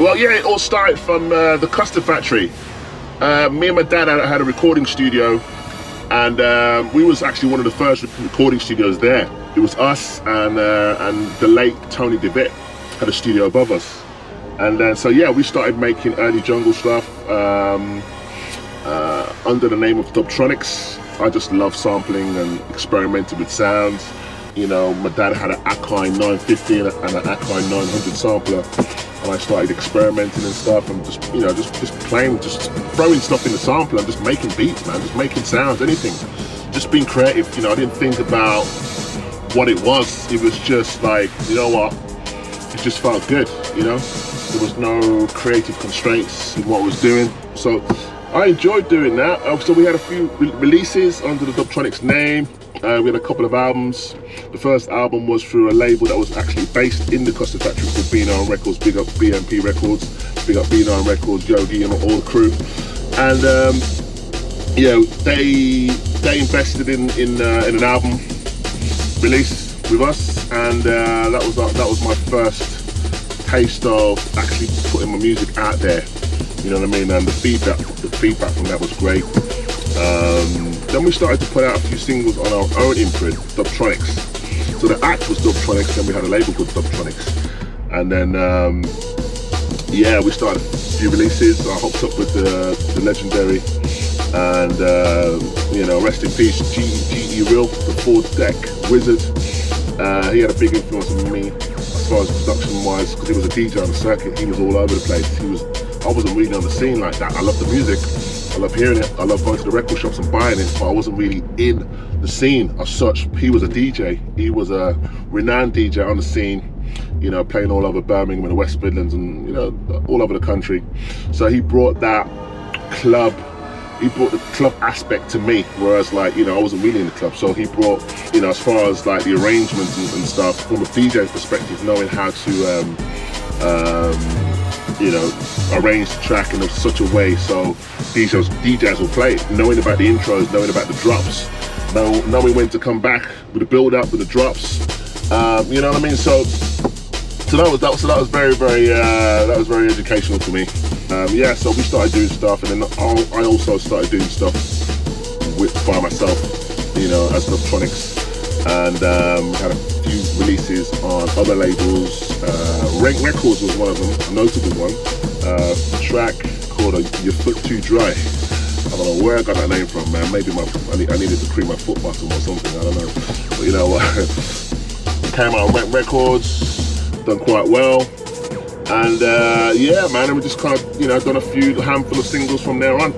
Well, yeah, it all started from the Custard Factory. Me and my dad had a recording studio, and we was actually one of the first recording studios there. It was us and the late Tony DeVitt had a studio above us. And so yeah, we started making early jungle stuff under the name of Dubtronix. I just love sampling and experimenting with sounds. You know, my dad had an Akai 950 and an Akai 900 sampler, and I started experimenting and stuff, and just, you know, just playing, just throwing stuff in the sampler and just making beats, man, just making sounds, anything, just being creative. You know, I didn't think about what it was. It was just like, you know what, it just felt good. You know, there was no creative constraints in what I was doing, so I enjoyed doing that. So we had a few releases under the Dubtronix name. We had a couple of albums. The first album was through a label that was actually based in the Custard Factory called B9 Records. Big up BMP Records, big up B9 Records, Yogi and all the crew. And yeah, they invested in an album release with us, and that was my first taste of actually putting my music out there. You know what I mean? And the feedback from that was great. Then we started to put out a few singles on our own imprint, Dubtronix. So the act was Dubtronix, then we had a label called Dubtronix. And then, yeah, we started a few releases. I hooked up with the legendary, and, you know, rest in peace, G.E. Real, the 4-deck wizard. He had a big influence on me as far as production-wise, because he was a DJ on the circuit. He was all over the place. I wasn't really on the scene like that. I love the music, I love hearing it, I love going to the record shops and buying it, but I wasn't really in the scene as such. He was a DJ, he was a renowned DJ on the scene, you know, playing all over Birmingham and the West Midlands and, you know, all over the country. So he brought the club aspect to me, whereas, like, you know, I wasn't really in the club. So he brought, you know, as far as like the arrangements and stuff, from a DJ perspective, knowing how to you know, arrange the track in such a way so DJs will play it, knowing about the intros, knowing about the drops, knowing when to come back with the build up, with the drops, you know what I mean? So that was very educational for me. Yeah, so we started doing stuff, and then I also started doing stuff by myself, you know, as Dubtronix, and had a few releases on other labels. Rank Records was one of them, a notable one. A track called Your Foot Too Dry. I don't know where I got that name from, man. Maybe I needed to cream my foot bottom or something, I don't know. But you know, came out on Rank Records, done quite well. And yeah, man, and we just kind of, you know, done a handful of singles from there on.